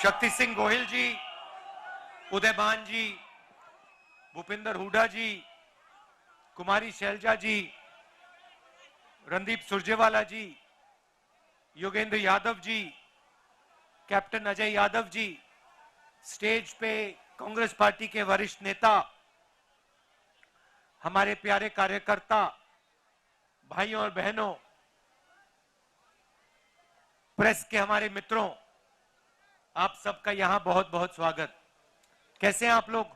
शक्ति सिंह गोहिल जी, उदयमान जी, भूपिंदर हुड्डा जी, कुमारी शैलजा जी, रणदीप सुरजेवाला जी, Yogendra Yadav ji, captain Ajay Yadav ji, stage पे Congress party के वरिष्ठ नेता, हमारे प्यारे कार्यकर्ता, भाइयों और बहनों, प्रेस के हमारे मित्रों, आप सबका यहां बहुत बहुत स्वागत। कैसे हैं आप लोग?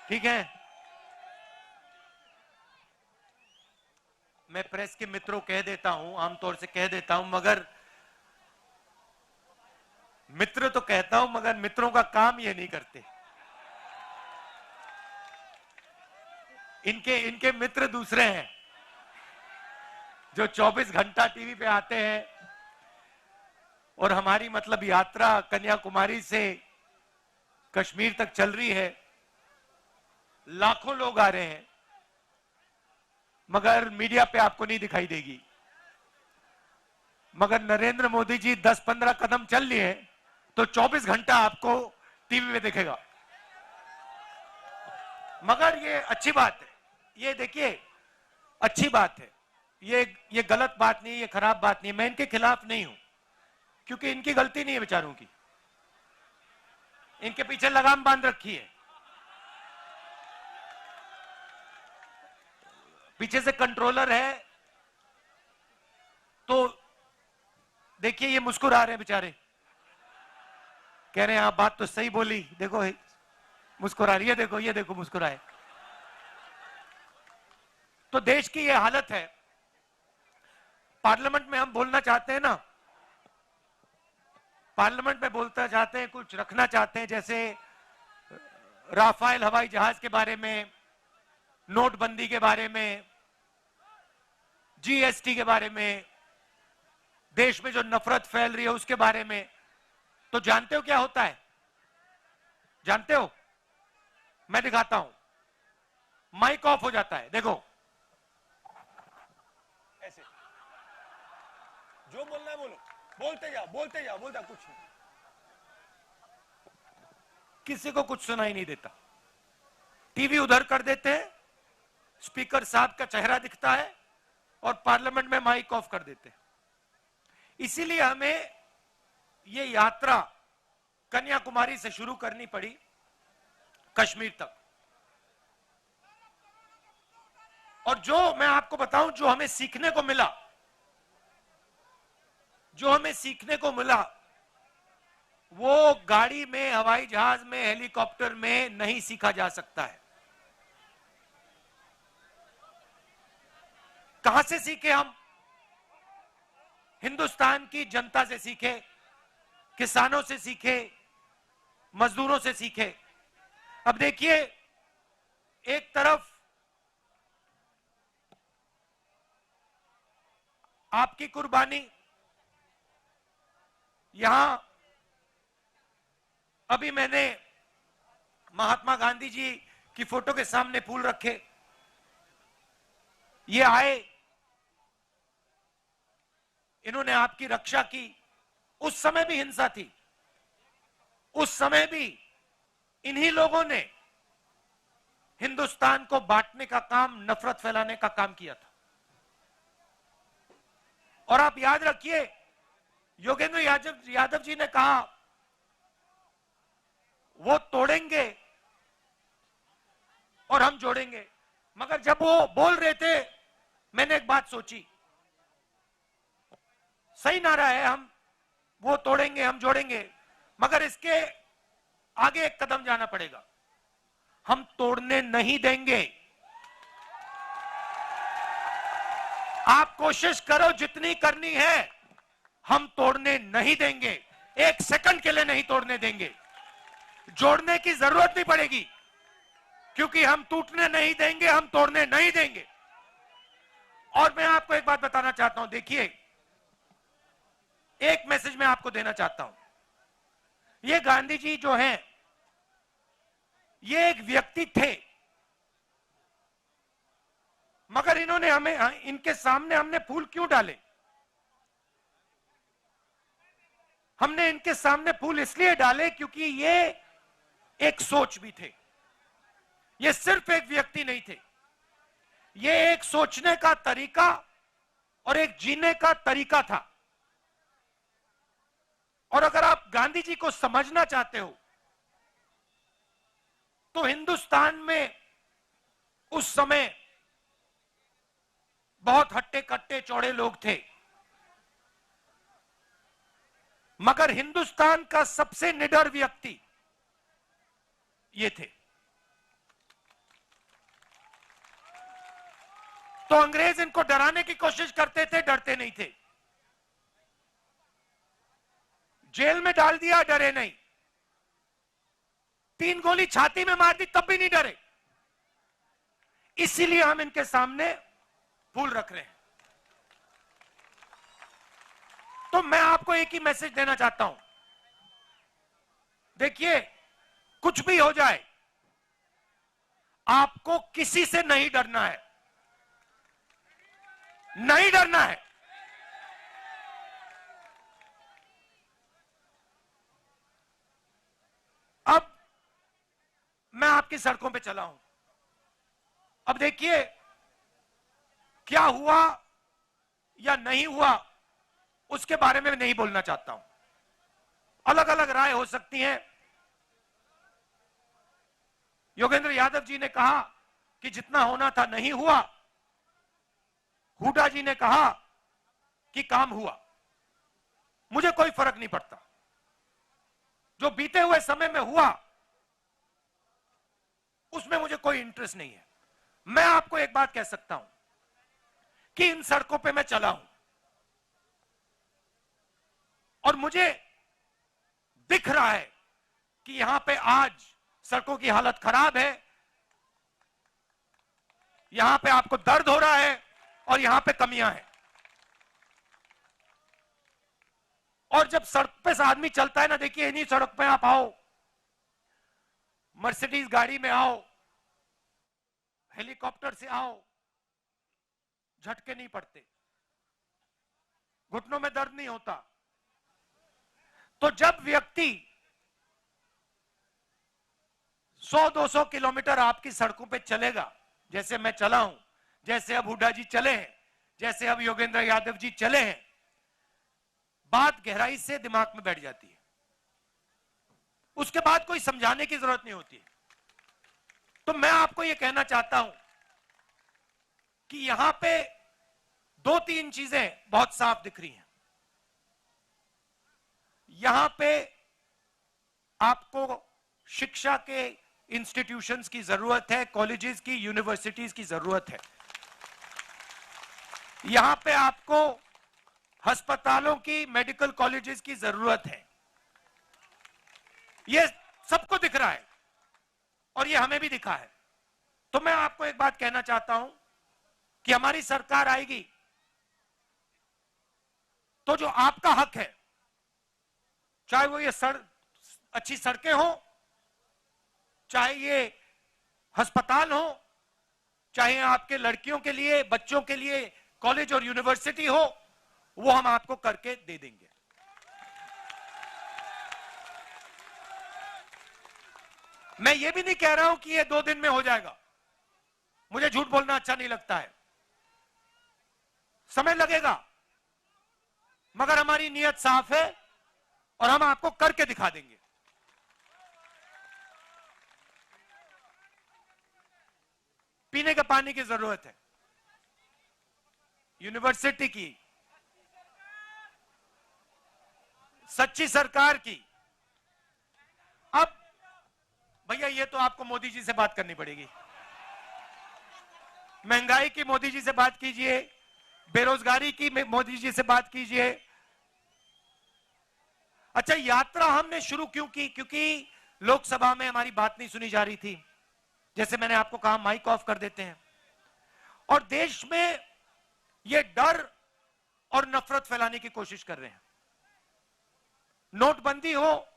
ठीक है। मैं प्रेस के मित्रों कह देता हूं, आमतौर से कह देता हूं, मगर मित्र तो कहता हूं, मगर मित्रों का काम ये नहीं करते। इनके मित्र दूसरे हैं, जो 24 घंटा टीवी पे आते हैं। और हमारी मतलब यात्रा कन्याकुमारी से कश्मीर तक चल रही है, लाखों लोग आ रहे हैं, मगर मीडिया पे आपको नहीं दिखाई देगी। मगर नरेंद्र मोदी जी 10-15 कदम चल लिए तो 24 घंटा आपको टीवी में दिखेगा। मगर ये अच्छी बात है, ये देखिए अच्छी बात है, ये गलत बात नहीं है, ये खराब बात नहीं है। मैं इनके खिलाफ नहीं हूं, क्योंकि इनकी गलती नहीं है बेचारों की, इनके पीछे लगाम बांध रखी है, पीछे से कंट्रोलर है। तो देखिए ये मुस्कुरा रहे हैं बेचारे, कह रहे हैं आप बात तो सही बोली, देखो मुस्कुरा रही है, देखो ये देखो मुस्कुराए। तो देश की ये हालत है। पार्लियामेंट में हम बोलना चाहते हैं ना, पार्लियामेंट में बोलना चाहते हैं, कुछ रखना चाहते हैं, जैसे राफेल हवाई जहाज के बारे में, नोटबंदी के बारे में, जीएसटी के बारे में, देश में जो नफरत फैल रही है उसके बारे में। तो जानते हो क्या होता है? जानते हो? मैं दिखाता हूं, माइक ऑफ हो जाता है, देखो ऐसे, जो बोलना है बोलो, बोलते जाओ बोलते जाओ, बोलता कुछ नहीं, किसी को कुछ सुनाई नहीं देता। टीवी उधर कर देते हैं, स्पीकर साहब का चेहरा दिखता है और पार्लियामेंट में माइक ऑफ कर देते हैं। इसीलिए हमें ये यात्रा कन्याकुमारी से शुरू करनी पड़ी कश्मीर तक। और जो मैं आपको बताऊं, जो हमें सीखने को मिला, जो हमें सीखने को मिला, वो गाड़ी में, हवाई जहाज में, हेलीकॉप्टर में नहीं सीखा जा सकता है। कहां से सीखे हम? हिंदुस्तान की जनता से सीखे, किसानों से सीखे, मजदूरों से सीखे। अब देखिए, एक तरफ आपकी कुर्बानी, यहां अभी मैंने महात्मा गांधी जी की फोटो के सामने फूल रखे, ये आए, इन्होंने आपकी रक्षा की। उस समय भी हिंसा थी, उस समय भी इन्हीं लोगों ने हिंदुस्तान को बांटने का काम, नफरत फैलाने का काम किया था। और आप याद रखिए, योगेंद्र यादव जी ने कहा वो तोड़ेंगे और हम जोड़ेंगे। मगर जब वो बोल रहे थे, मैंने एक बात सोची, सही नारा है, हम वो तोड़ेंगे हम जोड़ेंगे, मगर इसके आगे एक कदम जाना पड़ेगा। हम तोड़ने नहीं देंगे। आप कोशिश करो जितनी करनी है, हम तोड़ने नहीं देंगे, एक सेकंड के लिए नहीं तोड़ने देंगे। जोड़ने की जरूरत नहीं पड़ेगी, क्योंकि हम टूटने नहीं देंगे, हम तोड़ने नहीं देंगे। और मैं आपको एक बात बताना चाहता हूं, देखिए एक मैसेज मैं आपको देना चाहता हूं। ये गांधी जी जो हैं, ये एक व्यक्ति थे, मगर इन्होंने हमें, इनके सामने हमने फूल क्यों डाले? हमने इनके सामने फूल इसलिए डाले क्योंकि ये एक सोच भी थे, ये सिर्फ एक व्यक्ति नहीं थे, ये एक सोचने का तरीका और एक जीने का तरीका था। और अगर आप गांधी जी को समझना चाहते हो तो हिंदुस्तान में उस समय बहुत हट्टे कट्टे चौड़े लोग थे, मगर हिंदुस्तान का सबसे निडर व्यक्ति ये थे। तो अंग्रेज इनको डराने की कोशिश करते थे, डरते नहीं थे। जेल में डाल दिया, डरे नहीं। 3 गोली छाती में मार दी, तब भी नहीं डरे। इसीलिए हम इनके सामने फूल रख रहे हैं। तो मैं आपको एक ही मैसेज देना चाहता हूं, देखिए कुछ भी हो जाए, आपको किसी से नहीं डरना है, नहीं डरना है। अब मैं आपकी सड़कों पे चला हूं, अब देखिए क्या हुआ या नहीं हुआ उसके बारे में नहीं बोलना चाहता हूं, अलग अलग राय हो सकती हैं। योगेंद्र यादव जी ने कहा कि जितना होना था नहीं हुआ, हुड्डा जी ने कहा कि काम हुआ। मुझे कोई फर्क नहीं पड़ता, जो बीते हुए समय में हुआ उसमें मुझे कोई इंटरेस्ट नहीं है। मैं आपको एक बात कह सकता हूं कि इन सड़कों पे मैं चला हूं और मुझे दिख रहा है कि यहां पे आज सड़कों की हालत खराब है, यहां पे आपको दर्द हो रहा है और यहां पे कमियां हैं। और जब सड़क पे से आदमी चलता है ना, देखिए इन्हीं सड़क पे आप आओ, मर्सिडीज गाड़ी में आओ, हेलीकॉप्टर से आओ, झटके नहीं पड़ते, घुटनों में दर्द नहीं होता। तो जब व्यक्ति 100-200 किलोमीटर आपकी सड़कों पे चलेगा, जैसे मैं चला हूं, जैसे अब हुड्डा जी चले हैं, जैसे अब योगेंद्र यादव जी चले हैं, बात गहराई से दिमाग में बैठ जाती है। उसके बाद कोई समझाने की जरूरत नहीं होती। तो मैं आपको यह कहना चाहता हूं कि यहां पे 2-3 चीजें बहुत साफ दिख रही हैं। यहां पे आपको शिक्षा के इंस्टीट्यूशंस की जरूरत है, कॉलेजेस की, यूनिवर्सिटीज की जरूरत है। यहां पे आपको अस्पतालों की, मेडिकल कॉलेजेस की जरूरत है। ये सबको दिख रहा है और ये हमें भी दिखा है। तो मैं आपको एक बात कहना चाहता हूं कि हमारी सरकार आएगी तो जो आपका हक है, चाहे वो ये अच्छी सड़कें हो, चाहे ये अस्पताल हो, चाहे आपके लड़कियों के लिए, बच्चों के लिए कॉलेज और यूनिवर्सिटी हो, वो हम आपको करके दे देंगे। मैं ये भी नहीं कह रहा हूं कि ये 2 दिन में हो जाएगा, मुझे झूठ बोलना अच्छा नहीं लगता है, समय लगेगा, मगर हमारी नीयत साफ है और हम आपको करके दिखा देंगे। पीने के पानी की जरूरत है, यूनिवर्सिटी की, सच्ची सरकार की। अब भैया ये तो आपको मोदी जी से बात करनी पड़ेगी। महंगाई की मोदी जी से बात कीजिए, बेरोजगारी की मोदी जी से बात कीजिए। अच्छा, यात्रा हमने शुरू क्यों की? क्योंकि लोकसभा में हमारी बात नहीं सुनी जा रही थी। जैसे मैंने आपको कहा, माइक ऑफ कर देते हैं। और देश में ये डर और नफरत फैलाने की कोशिश कर रहे हैं। नोटबंदी हो,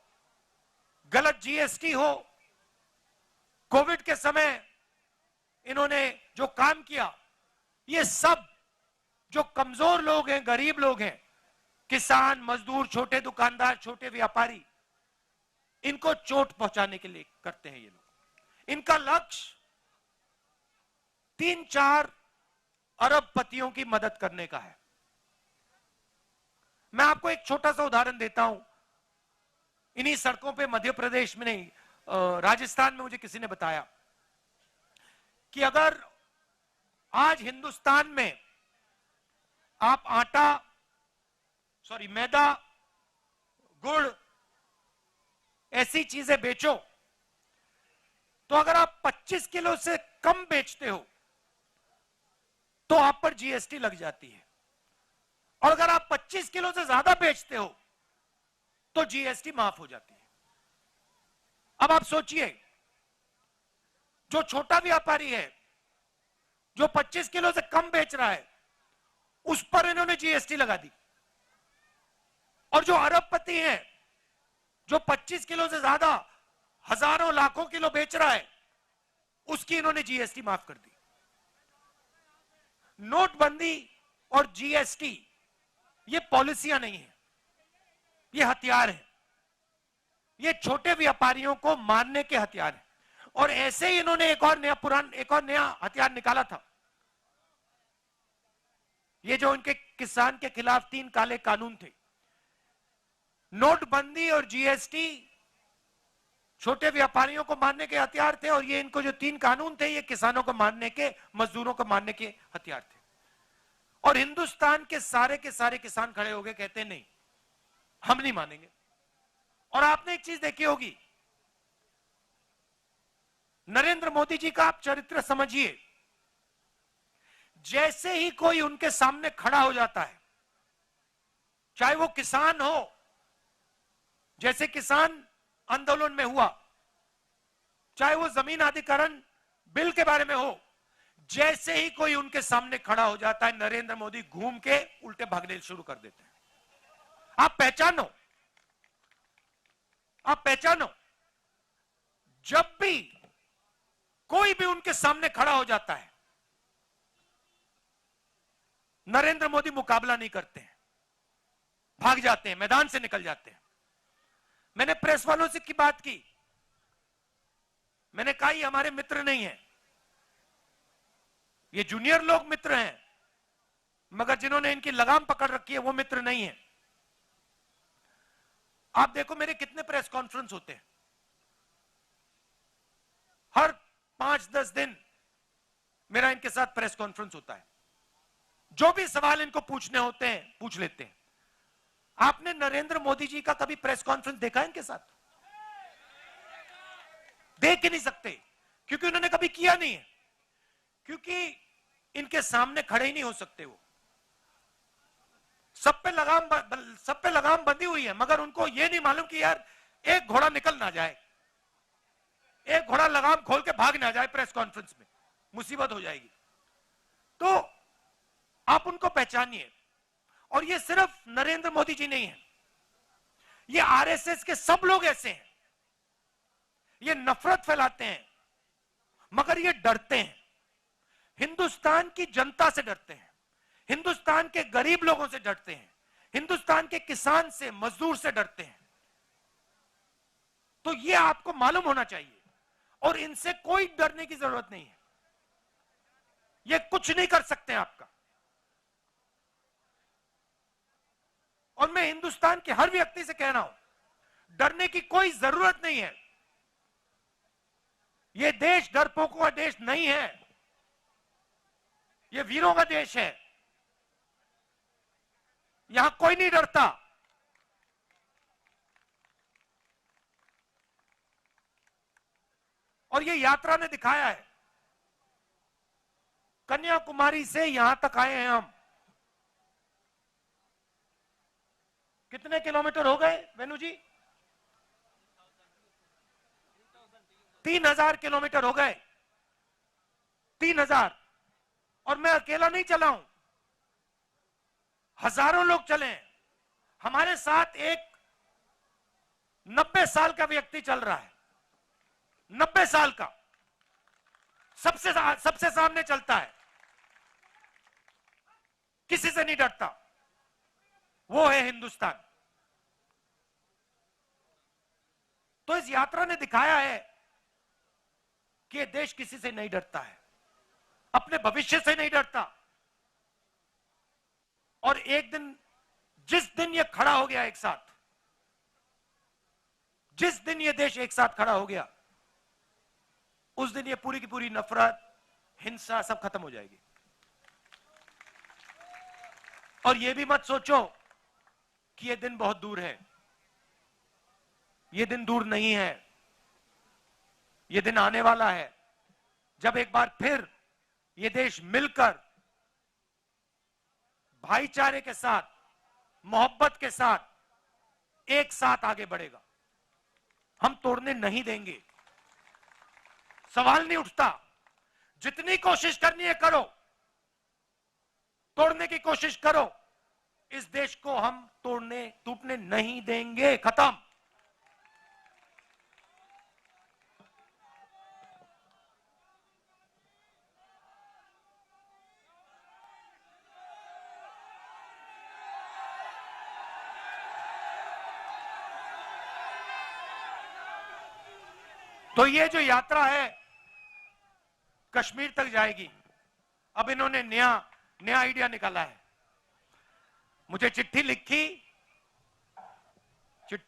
गलत जीएसटी हो, कोविड के समय इन्होंने जो काम किया, ये सब जो कमजोर लोग हैं, गरीब लोग हैं, किसान, मजदूर, छोटे दुकानदार, छोटे व्यापारी, इनको चोट पहुंचाने के लिए करते हैं ये लोग। इनका लक्ष्य 3-4 अरबपतियों की मदद करने का है। मैं आपको एक छोटा सा उदाहरण देता हूं। इन्हीं सड़कों पे मध्य प्रदेश में नहीं, राजस्थान में मुझे किसी ने बताया कि अगर आज हिंदुस्तान में आप मैदा, गुड़, ऐसी चीजें बेचो, तो अगर आप 25 किलो से कम बेचते हो तो आप पर जीएसटी लग जाती है, और अगर आप 25 किलो से ज्यादा बेचते हो तो जीएसटी माफ हो जाती है। अब आप सोचिए, जो छोटा व्यापारी है, जो 25 किलो से कम बेच रहा है, उस पर इन्होंने जीएसटी लगा दी, और जो अरबपति है, जो 25 किलो से ज्यादा हजारों लाखों किलो बेच रहा है, उसकी इन्होंने जीएसटी माफ कर दी। नोटबंदी और जीएसटी ये पॉलिसियां नहीं है, ये हथियार है। ये छोटे व्यापारियों को मारने के हथियार है। और ऐसे ही इन्होंने एक और नया हथियार निकाला था। ये जो उनके किसान के खिलाफ 3 काले कानून थे, नोटबंदी और जीएसटी छोटे व्यापारियों को मारने के हथियार थे, और ये इनको जो 3 कानून थे, ये किसानों को मारने के, मजदूरों को मारने के हथियार थे। और हिंदुस्तान के सारे किसान खड़े हो गए, कहते नहीं, हम नहीं मानेंगे। और आपने एक चीज देखी होगी, नरेंद्र मोदी जी का आप चरित्र समझिए, जैसे ही कोई उनके सामने खड़ा हो जाता है, चाहे वो किसान हो, जैसे किसान आंदोलन में हुआ, चाहे वो जमीन अधिग्रहण बिल के बारे में हो, जैसे ही कोई उनके सामने खड़ा हो जाता है, नरेंद्र मोदी घूम के उल्टे भागने शुरू कर देते हैं। आप पहचानो, जब भी कोई भी उनके सामने खड़ा हो जाता है, नरेंद्र मोदी मुकाबला नहीं करते हैं, भाग जाते हैं, मैदान से निकल जाते हैं। मैंने प्रेस वालों से की बात की, मैंने कहा ये हमारे मित्र नहीं है, ये जूनियर लोग मित्र हैं, मगर जिन्होंने इनकी लगाम पकड़ रखी है वो मित्र नहीं है। आप देखो मेरे कितने प्रेस कॉन्फ्रेंस होते हैं, हर 5-10 दिन मेरा इनके साथ प्रेस कॉन्फ्रेंस होता है। जो भी सवाल इनको पूछने होते हैं पूछ लेते हैं। आपने नरेंद्र मोदी जी का कभी प्रेस कॉन्फ्रेंस देखा है इनके साथ? देख ही नहीं सकते, क्योंकि उन्होंने कभी किया नहीं है, क्योंकि इनके सामने खड़े ही नहीं हो सकते। वो सब पे लगाम बंधी हुई है, मगर उनको यह नहीं मालूम कि यार एक घोड़ा निकल ना जाए, एक घोड़ा लगाम खोल के भाग ना जाए प्रेस कॉन्फ्रेंस में, मुसीबत हो जाएगी। तो आप उनको पहचानिए। और ये सिर्फ नरेंद्र मोदी जी नहीं है, ये आरएसएस के सब लोग ऐसे हैं। ये नफरत फैलाते हैं, मगर ये डरते हैं, हिंदुस्तान की जनता से डरते हैं, हिंदुस्तान के गरीब लोगों से डरते हैं, हिंदुस्तान के किसान से, मजदूर से डरते हैं। तो ये आपको मालूम होना चाहिए, और इनसे कोई डरने की जरूरत नहीं है। ये कुछ नहीं कर सकते आपका। और मैं हिंदुस्तान के हर व्यक्ति से कह रहा हूं, डरने की कोई जरूरत नहीं है। यह देश डरपोकों का देश नहीं है, यह वीरों का देश है। यहां कोई नहीं डरता। और यह यात्रा ने दिखाया है, कन्याकुमारी से यहां तक आए हैं हम। कितने किलोमीटर हो गए वेनु जी? 3000 किलोमीटर हो गए, 3000। और मैं अकेला नहीं चला हूं, हजारों लोग चले हैं। हमारे साथ एक 90 साल का व्यक्ति चल रहा है, 90 साल का, सबसे सामने चलता है, किसी से नहीं डरता। वो है हिंदुस्तान। तो इस यात्रा ने दिखाया है कि ये देश किसी से नहीं डरता है, अपने भविष्य से नहीं डरता। और एक दिन, जिस दिन ये खड़ा हो गया एक साथ, जिस दिन ये देश एक साथ खड़ा हो गया, उस दिन ये पूरी की पूरी नफरत, हिंसा सब खत्म हो जाएगी। और ये भी मत सोचो कि ये दिन बहुत दूर है। ये दिन दूर नहीं है, ये दिन आने वाला है जब एक बार फिर ये देश मिलकर भाईचारे के साथ, मोहब्बत के साथ एक साथ आगे बढ़ेगा। हम तोड़ने नहीं देंगे, सवाल नहीं उठता। जितनी कोशिश करनी है करो, तोड़ने की कोशिश करो, इस देश को हम तोड़ने टूटने नहीं देंगे। खत्म। तो ये जो यात्रा है कश्मीर तक जाएगी। अब इन्होंने नया आइडिया निकाला है। मुझे चिट्ठी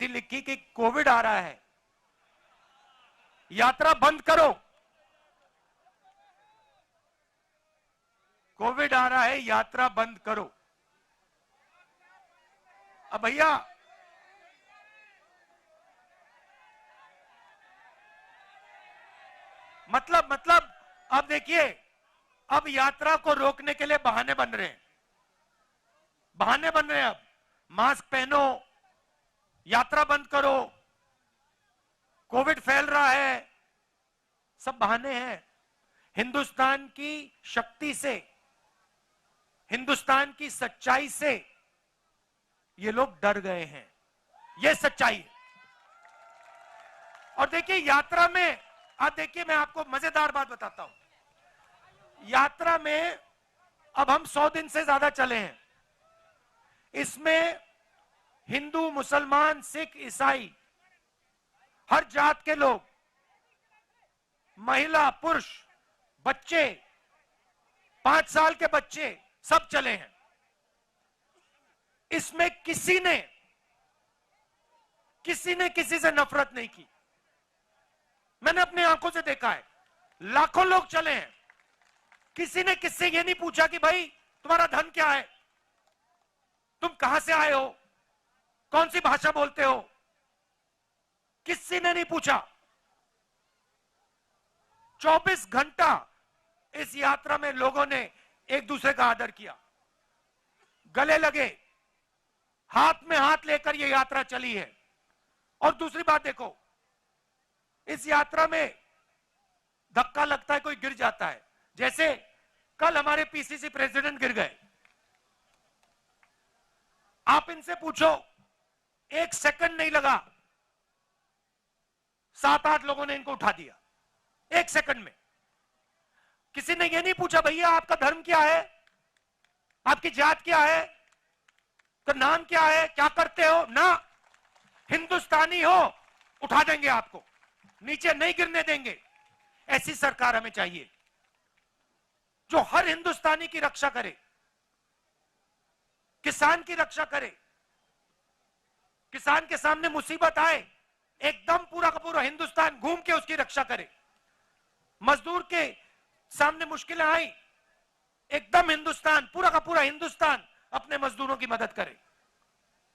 लिखी कि कोविड आ रहा है, यात्रा बंद करो। कोविड आ रहा है, यात्रा बंद करो। अब भैया, मतलब अब देखिए, अब यात्रा को रोकने के लिए बहाने बन रहे हैं। अब मास्क पहनो, यात्रा बंद करो, कोविड फैल रहा है, सब बहाने हैं। हिंदुस्तान की शक्ति से, हिंदुस्तान की सच्चाई से ये लोग डर गए हैं। ये सच्चाई है। और देखिए यात्रा में, आप देखिए, मैं आपको मजेदार बात बताता हूं। यात्रा में अब हम 100 दिन से ज्यादा चले हैं। इसमें हिंदू, मुसलमान, सिख, ईसाई, हर जात के लोग, महिला, पुरुष, बच्चे, 5 साल के बच्चे, सब चले हैं। इसमें किसी ने किसी से नफरत नहीं की। मैंने अपनी आंखों से देखा है, लाखों लोग चले हैं। किसी ने किससे ये नहीं पूछा कि भाई तुम्हारा धन क्या है, तुम कहां से आए हो, कौन सी भाषा बोलते हो, किसी ने नहीं पूछा। 24 घंटा इस यात्रा में लोगों ने एक दूसरे का आदर किया, गले लगे, हाथ में हाथ लेकर यह यात्रा चली है। और दूसरी बात देखो, इस यात्रा में धक्का लगता है, कोई गिर जाता है। जैसे कल हमारे पीसीसी प्रेसिडेंट गिर गए। आप इनसे पूछो, 1 सेकंड नहीं लगा, 7-8 लोगों ने इनको उठा दिया 1 सेकंड में। किसी ने यह नहीं पूछा भैया आपका धर्म क्या है, आपकी जात क्या है, तो नाम क्या है, क्या करते हो ना। हिंदुस्तानी हो, उठा देंगे आपको, नीचे नहीं गिरने देंगे। ऐसी सरकार हमें चाहिए जो हर हिंदुस्तानी की रक्षा करे, किसान की रक्षा करे। किसान के सामने मुसीबत आए, एकदम पूरा का पूरा हिंदुस्तान घूम के उसकी रक्षा करे। मजदूर के सामने मुश्किलें आई, एकदम हिंदुस्तान, पूरा का पूरा हिंदुस्तान अपने मजदूरों की मदद करे।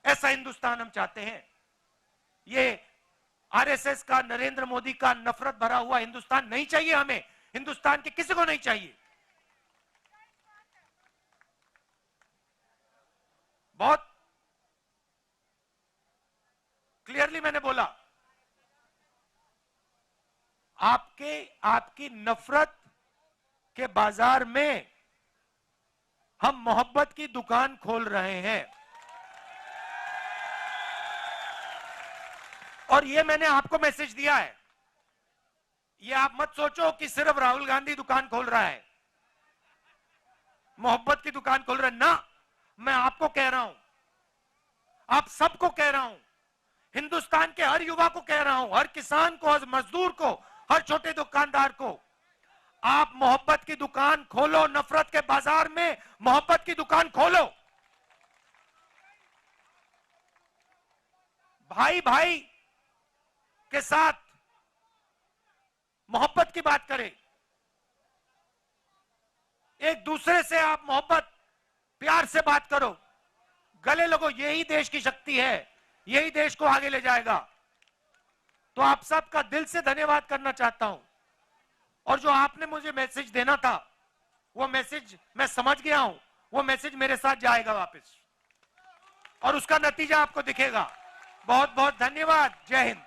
ऐसा हिंदुस्तान हम चाहते हैं। ये आरएसएस का, नरेंद्र मोदी का नफरत भरा हुआ हिंदुस्तान नहीं चाहिए हमें। हिंदुस्तान के किसी को नहीं चाहिए। बहुत क्लियरली मैंने बोला, आपकी नफरत के बाजार में हम मोहब्बत की दुकान खोल रहे हैं। और ये मैंने आपको मैसेज दिया है। ये आप मत सोचो कि सिर्फ राहुल गांधी दुकान खोल रहा है, मोहब्बत की दुकान खोल रहा है ना। मैं आपको कह रहा हूं, आप सबको कह रहा हूं, हिंदुस्तान के हर युवा को कह रहा हूं, हर किसान को, हर मजदूर को, हर छोटे दुकानदार को, आप मोहब्बत की दुकान खोलो, नफरत के बाजार में मोहब्बत की दुकान खोलो। भाई भाई के साथ मोहब्बत की बात करें, एक दूसरे से आप मोहब्बत प्यार से बात करो, गले लगो। यही देश की शक्ति है, यही देश को आगे ले जाएगा। तो आप सबका दिल से धन्यवाद करना चाहता हूं। और जो आपने मुझे मैसेज देना था, वो मैसेज मैं समझ गया हूं, वो मैसेज मेरे साथ जाएगा वापस और उसका नतीजा आपको दिखेगा। बहुत बहुत धन्यवाद। जय हिंद।